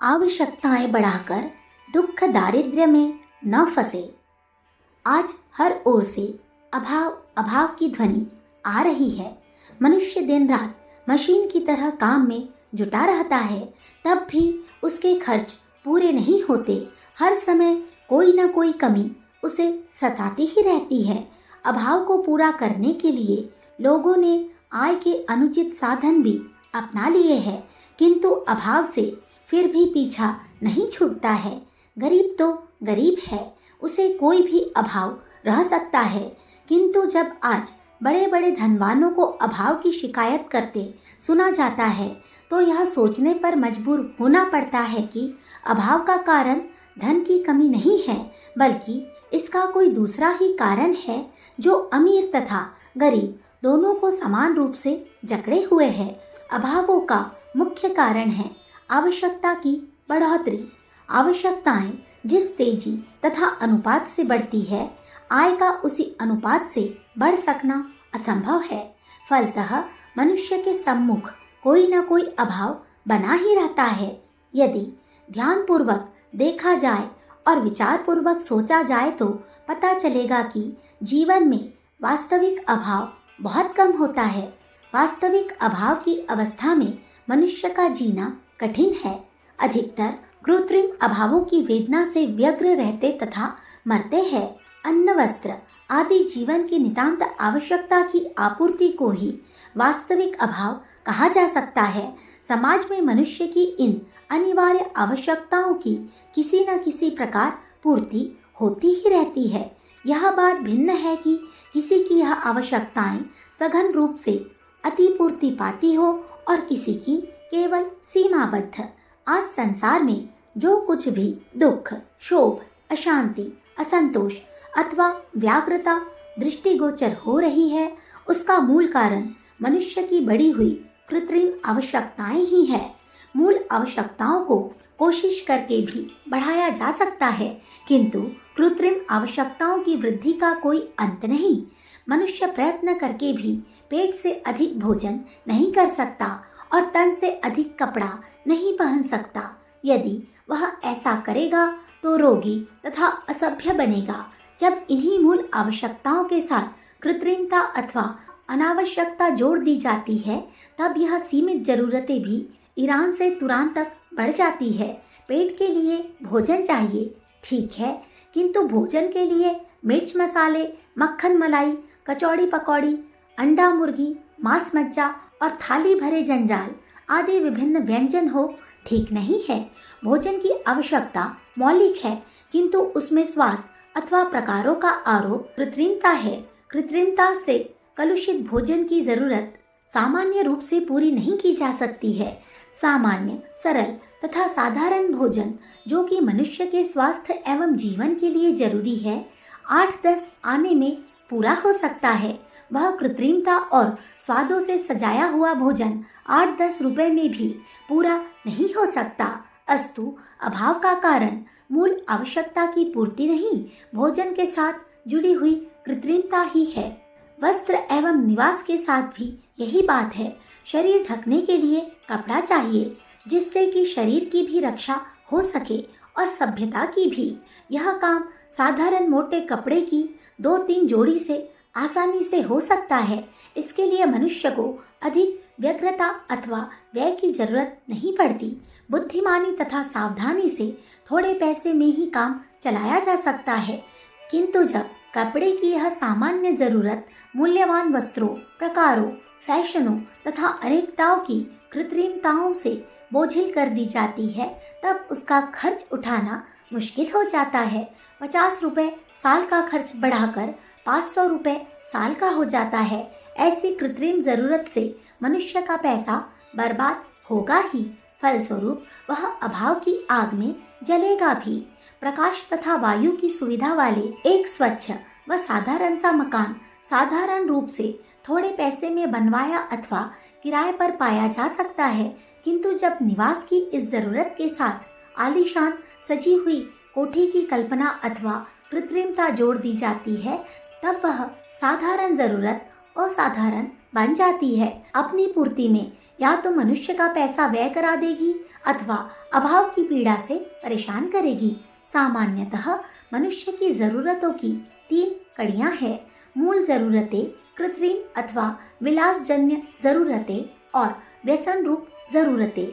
आवश्यकताएं बढ़ाकर दुख दारिद्र्य में न फंसे। आज हर ओर से अभाव अभाव की ध्वनि आ रही है। मनुष्य दिन रात मशीन की तरह काम में जुटा रहता है, तब भी उसके खर्च पूरे नहीं होते। हर समय कोई न कोई कमी उसे सताती ही रहती है। अभाव को पूरा करने के लिए लोगों ने आय के अनुचित साधन भी अपना लिए हैं, किंतु अभाव से फिर भी पीछा नहीं छूटता है। गरीब तो गरीब है, उसे कोई भी अभाव रह सकता है, किंतु जब आज बड़े बड़े धनवानों को अभाव की शिकायत करते सुना जाता है तो यह सोचने पर मजबूर होना पड़ता है कि अभाव का कारण धन की कमी नहीं है, बल्कि इसका कोई दूसरा ही कारण है जो अमीर तथा गरीब दोनों को समान रूप से जकड़े हुए है। अभावों का मुख्य कारण है आवश्यकता की बढ़ोतरी। आवश्यकताएं जिस तेजी तथा अनुपात से बढ़ती है, आय का उसी अनुपात से बढ़ सकना असंभव है। फलतः मनुष्य के सम्मुख कोई न कोई अभाव बना ही रहता है। यदि ध्यानपूर्वक देखा जाए और विचारपूर्वक सोचा जाए तो पता चलेगा कि जीवन में वास्तविक अभाव बहुत कम होता है। वास्तविक अभाव की अवस्था में मनुष्य का जीना कठिन है। अधिकतर कृत्रिम अभावों की वेदना से व्यग्र रहते तथा मरते हैं। अन्न वस्त्र आदि जीवन की नितांत आवश्यकता की आपूर्ति को ही वास्तविक अभाव कहा जा सकता है। समाज में मनुष्य की इन अनिवार्य आवश्यकताओं की किसी न किसी प्रकार पूर्ति होती ही रहती है। यह बात भिन्न है कि किसी की यह आवश्यकताएं सघन रूप से अतिपूर्ति पाती हो और किसी की केवल सीमाबद्ध। आज संसार में जो कुछ भी दुख, शोभ, अशांति, असंतोष अथवा व्याकुलता दृष्टिगोचर हो रही है, उसका मूल कारण मनुष्य की बढ़ी हुई कृत्रिम आवश्यकताएं ही है। मूल आवश्यकताओं को कोशिश करके भी बढ़ाया जा सकता है, किंतु कृत्रिम आवश्यकताओं की वृद्धि का कोई अंत नहीं। मनुष्य प्रयत्न करके भी पेट से अधिक भोजन नहीं कर सकता और तन से अधिक कपड़ा नहीं पहन सकता। यदि वह ऐसा करेगा तो रोगी तथा असभ्य बनेगा। जब इन्हीं मूल आवश्यकताओं के साथ कृत्रिमता अथवा अनावश्यकता जोड़ दी जाती है, तब यह सीमित जरूरतें भी ईरान से तुरान तक बढ़ जाती है। पेट के लिए भोजन चाहिए, ठीक है, किंतु भोजन के लिए मिर्च मसाले, मक्खन मलाई, कचौड़ी पकौड़ी, अंडा मुर्गी, मांस मज्जा और थाली भरे जंजाल आदि विभिन्न व्यंजन हो, ठीक नहीं है। भोजन की आवश्यकता मौलिक है, किंतु उसमें स्वाद अथवा प्रकारों का आरोप कृत्रिमता है। कृत्रिमता से कलुषित भोजन की जरूरत सामान्य रूप से पूरी नहीं की जा सकती है। सामान्य, सरल तथा साधारण भोजन जो कि मनुष्य के स्वास्थ्य एवं जीवन के लिए जरूरी है, 8-10 आने में पूरा हो सकता है। वह कृत्रिमता और स्वादों से सजाया हुआ भोजन 8-10 रुपए में भी पूरा नहीं हो सकता। अस्तु, अभाव का कारण मूल आवश्यकता की पूर्ति नहीं, भोजन के साथ जुड़ी हुई कृत्रिमता ही है। वस्त्र एवं निवास के साथ भी यही बात है। शरीर ढकने के लिए कपड़ा चाहिए, जिससे कि शरीर की भी रक्षा हो सके और सभ्यता की भी। यह काम साधारण मोटे कपड़े की 2-3 जोड़ी से आसानी से हो सकता है। इसके लिए मनुष्य को अधिक व्यग्रता अथवा व्यय की जरूरत नहीं पड़ती। बुद्धिमानी तथा सावधानी से थोड़े पैसे में ही काम चलाया जा सकता है, किंतु जब कपड़े की यह सामान्य जरूरत मूल्यवान वस्त्रों, प्रकारों, फैशनों तथा अनेकताओं की कृत्रिमताओं से बोझिल कर दी जाती है, तब उसका खर्च उठाना मुश्किल हो जाता है। 50 रुपए साल का खर्च बढ़ाकर 500 रुपए साल का हो जाता है। ऐसी कृत्रिम जरूरत से मनुष्य का पैसा बर्बाद होगा ही। फलस्वरूप वह अभाव की आग में जलेगा भी। प्रकाश तथा वायु की सुविधा वाले एक स्वच्छ व साधारण सा मकान साधारण रूप से थोड़े पैसे में बनवाया अथवा किराए पर पाया जा सकता है, किंतु जब निवास की इस जरूरत के साथ आलीशान सजी हुई कोठी की कल्पना अथवा कृत्रिमता जोड़ दी जाती है, तब वह साधारण जरूरत असाधारण बन जाती है। अपनी पूर्ति में या तो मनुष्य का पैसा व्यय करा देगी अथवा अभाव की पीड़ा से परेशान करेगी। सामान्यतः मनुष्य की जरूरतों की 3 कड़ियां हैं। मूल जरूरतें, कृत्रिम अथवा विलासजन्य जरूरतें और व्यसन रूप जरूरतें।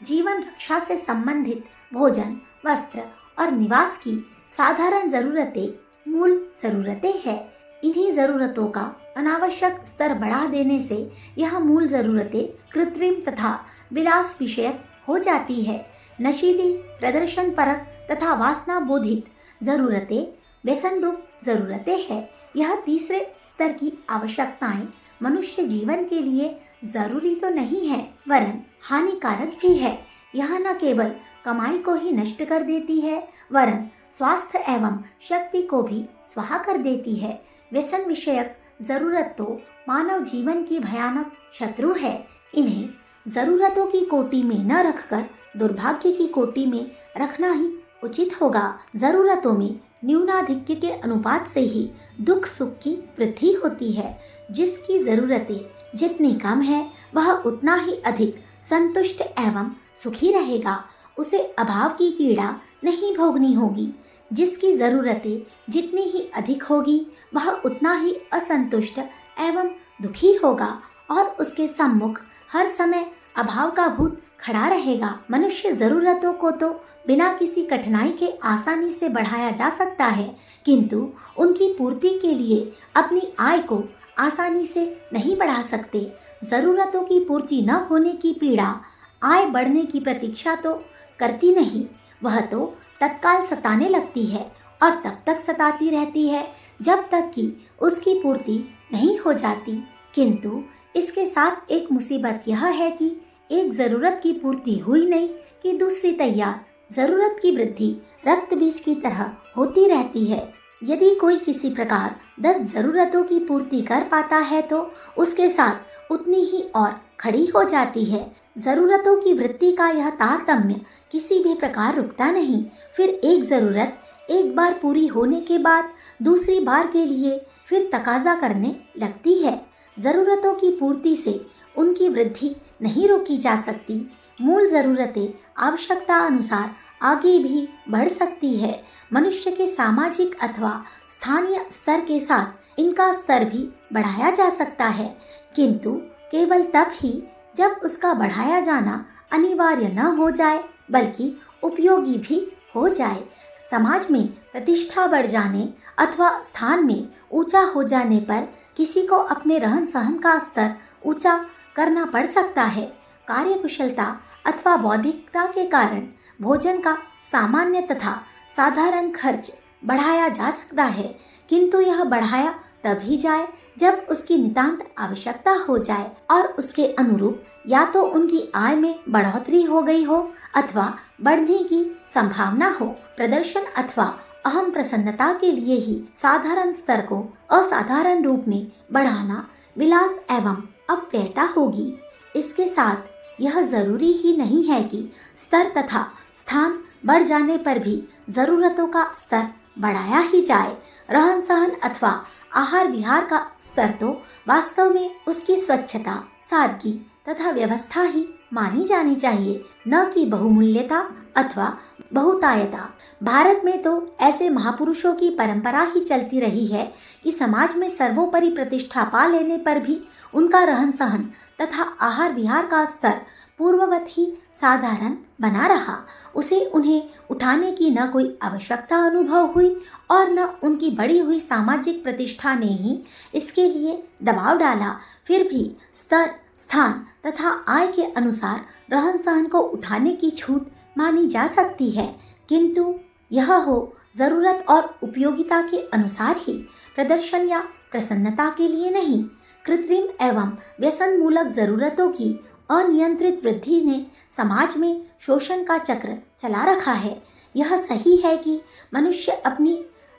जीवन रक्षा से संबंधित भोजन, वस्त्र और निवास की साधारण जरूरतें मूल जरूरतें हैं। इन्हीं जरूरतों का अनावश्यक स्तर बढ़ा देने से यह मूल जरूरतें कृत्रिम तथा विलास विषयक हो जाती है। नशीली, प्रदर्शन परक तथा वासना बोधित जरूरतें व्यसन रूप जरूरतें हैं। यह तीसरे स्तर की आवश्यकताएं मनुष्य जीवन के लिए जरूरी तो नहीं है वरन हानिकारक भी है। यह न केवल कमाई को ही नष्ट कर देती है वरन स्वास्थ्य एवं शक्ति को भी स्वाहा कर देती है। व्यसन विषयक जरूरत तो मानव जीवन की भयानक शत्रु है। इन्हें जरूरतों की कोटि में न रखकर दुर्भाग्य की कोटि में रखना ही उचित होगा। जरूरतों में न्यूनाधिक्य के अनुपात से ही दुख सुख की वृद्धि होती है। जिसकी जरूरतें जितनी कम है वह उतना ही अधिक संतुष्ट एवं सुखी रहेगा। उसे अभाव की पीड़ा नहीं भोगनी होगी। जिसकी जरूरतें जितनी ही अधिक होगी वह उतना ही असंतुष्ट एवं दुखी होगा और उसके सम्मुख हर समय अभाव का भूत खड़ा रहेगा। मनुष्य जरूरतों को तो बिना किसी कठिनाई के आसानी से बढ़ाया जा सकता है, किंतु उनकी पूर्ति के लिए अपनी आय को आसानी से नहीं बढ़ा सकते। जरूरतों की पूर्ति न होने की पीड़ा आय बढ़ने की प्रतीक्षा तो करती नहीं, वह तो तत्काल सताने लगती है और तब तक सताती रहती है जब तक कि उसकी पूर्ति नहीं हो जाती। किंतु इसके साथ एक मुसीबत यह है कि एक जरूरत की पूर्ति हुई नहीं कि दूसरी तैयार। जरूरत की वृद्धि रक्त बीज की तरह होती रहती है। यदि कोई किसी प्रकार 10 जरूरतों की पूर्ति कर पाता है तो उसके साथ उतनी ही और खड़ी हो जाती है। जरूरतों की वृद्धि का यह तारतम्य किसी भी प्रकार रुकता नहीं। फिर एक जरूरत एक बार पूरी होने के बाद दूसरी बार के लिए फिर तकाजा करने लगती है। जरूरतों की पूर्ति से उनकी वृद्धि नहीं रोकी जा सकती। मूल जरूरतें आवश्यकता अनुसार आगे भी बढ़ सकती है। मनुष्य के सामाजिक अथवा स्थानीय स्तर के साथ इनका स्तर भी बढ़ाया जा सकता है, किंतु केवल तब ही जब उसका बढ़ाया जाना अनिवार्य न हो जाए बल्कि उपयोगी भी हो जाए। समाज में प्रतिष्ठा बढ़ जाने अथवा स्थान में ऊंचा हो जाने पर किसी को अपने रहन सहन का स्तर ऊंचा करना पड़ सकता है। कार्यकुशलता अथवा बौद्धिकता के कारण भोजन का सामान्य तथा साधारण खर्च बढ़ाया जा सकता है, किंतु यह बढ़ाया तभी जाए जब उसकी नितांत आवश्यकता हो जाए और उसके अनुरूप या तो उनकी आय में बढ़ोतरी हो गई हो अथवा बढ़ने की संभावना हो। प्रदर्शन अथवा अहम प्रसन्नता के लिए ही साधारण स्तर को असाधारण रूप में बढ़ाना विलास एवं अपव्ययता होगी। इसके साथ यह जरूरी ही नहीं है कि स्तर तथा स्थान बढ़ जाने पर भी जरूरतों का स्तर बढ़ाया ही जाए। रहन सहन अथवा आहार विहार का स्तर तो वास्तव में उसकी स्वच्छता, सादगी तथा व्यवस्था ही मानी जानी चाहिए, न कि बहुमूल्यता अथवा बहुतायता। भारत में तो ऐसे महापुरुषों की परंपरा ही चलती रही है कि समाज में सर्वोपरि प्रतिष्ठा पा लेने पर भी उनका रहन सहन तथा आहार विहार का स्तर पूर्ववत ही साधारण बना रहा। उसे उन्हें उठाने की न कोई आवश्यकता अनुभव हुई और न उनकी बढ़ी हुई सामाजिक प्रतिष्ठा ने ही इसके लिए दबाव डाला। फिर भी स्तर, स्थान तथा आय के अनुसार रहन सहन को उठाने की छूट मानी जा सकती है, किंतु यह हो जरूरत और उपयोगिता के अनुसार ही, प्रदर्शन या प्रसन्नता के लिए नहीं। कृत्रिम एवं व्यसन मूलक जरूरतों की अनियंत्रित वृद्धि ने समाज में शोषण का चक्र चला रखा है। यह सही है कि मनुष्य अपनी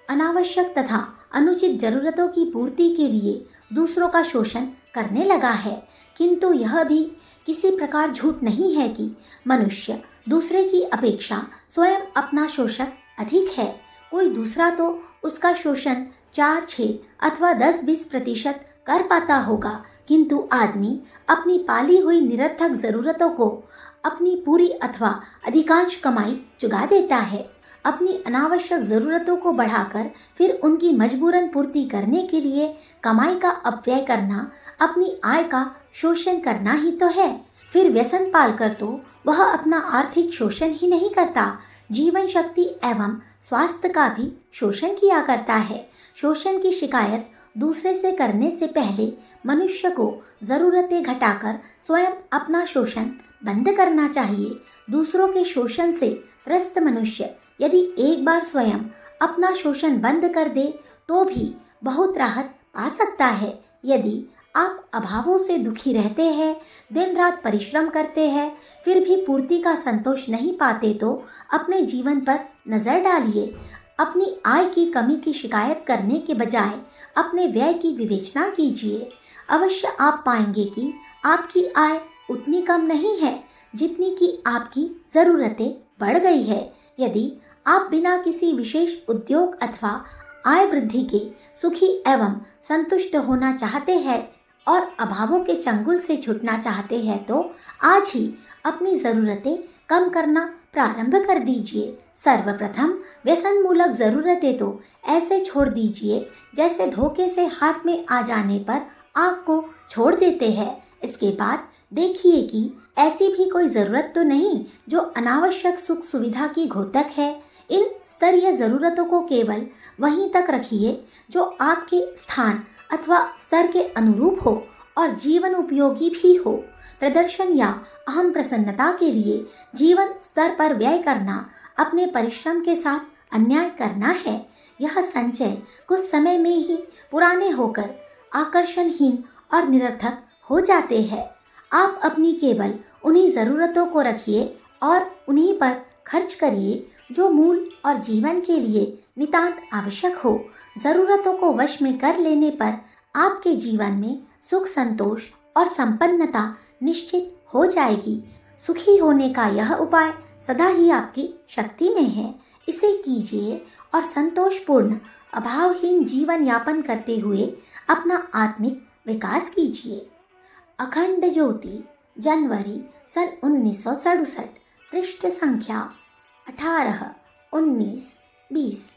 अनावश्यक तथा अनुचित जरूरतों की पूर्ति के लिए दूसरों का शोषण करने लगा है, किंतु यह भी किसी प्रकार झूठ नहीं है कि मनुष्य दूसरे की अपेक्षा स्वयं अपना शोषक अधिक है। कोई दूसरा तो उसका शोषण 4, 6 अथवा 10-20% कर पाता होगा, किंतु आदमी अपनी पाली हुई निरर्थक जरूरतों को अपनी पूरी अथवा अधिकांश कमाई चुका देता है। अपनी अनावश्यक जरूरतों को बढ़ाकर फिर उनकी मजबूरन पूर्ति करने के लिए कमाई का अपव्यय करना अपनी आय का शोषण करना ही तो है। फिर व्यसन पालकर तो वह अपना आर्थिक शोषण ही नहीं करता, जीवन शक्ति एवं स्वास्थ्य का भी शोषण किया करता है। शोषण की शिकायत दूसरे से करने से पहले मनुष्य को जरूरतें घटाकर स्वयं अपना शोषण बंद करना चाहिए। दूसरों के शोषण से त्रस्त मनुष्य यदि एक बार स्वयं अपना शोषण बंद कर दे तो भी बहुत राहत पा सकता है। यदि आप अभावों से दुखी रहते हैं, दिन रात परिश्रम करते हैं, फिर भी पूर्ति का संतोष नहीं पाते तो अपने जीवन पर नजर डालिए। अपनी आय की कमी की शिकायत करने के बजाय अपने व्यय की विवेचना कीजिए। अवश्य आप पाएंगे कि आपकी आय उतनी कम नहीं है जितनी कि आपकी ज़रूरतें बढ़ गई है। यदि आप बिना किसी विशेष उद्योग अथवा आय वृद्धि के सुखी एवं संतुष्ट होना चाहते हैं और अभावों के चंगुल से छूटना चाहते हैं तो आज ही अपनी ज़रूरतें कम करना प्रारंभ कर दीजिए। सर्वप्रथम व्यसन मूलक ज़रूरतें तो ऐसे छोड़ दीजिए जैसे धोखे से हाथ में आ जाने पर आग को छोड़ देते हैं। इसके बाद देखिए कि ऐसी भी कोई ज़रूरत तो नहीं जो अनावश्यक सुख सुविधा की घोतक है। इन स्तरीय ज़रूरतों को केवल वहीं तक रखिए जो आपके स्थान अथवा स्तर के अनुरूप हो और जीवन उपयोगी भी हो। प्रदर्शन या अहम प्रसन्नता के लिए जीवन स्तर पर व्यय करना अपने परिश्रम के साथ अन्याय करना है। यह संचय कुछ समय में ही पुराने होकर आकर्षणहीन और निरर्थक हो जाते हैं। आप अपनी केवल उन्हीं ज़रूरतों को रखिए और उन्हीं पर खर्च करिए जो मूल और जीवन के लिए नितांत आवश्यक हो। ज़रूरतों को वश में कर लेने पर आपके जीवन में सुख संतोष और संपन्नता निश्चित हो जाएगी। सुखी होने का यह उपाय सदा ही आपकी शक्ति में है। इसे कीजिए और संतोषपूर्ण अभावहीन जीवन यापन करते हुए अपना आत्मिक विकास कीजिए। अखंड ज्योति, जनवरी सन 1967, पृष्ठ संख्या 18, 19, 20।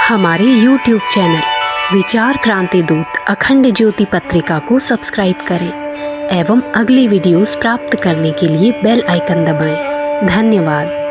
हमारे YouTube चैनल विचार क्रांति दूत अखंड ज्योति पत्रिका को सब्सक्राइब करें एवं अगली वीडियोस प्राप्त करने के लिए बेल आइकन दबाएं। धन्यवाद।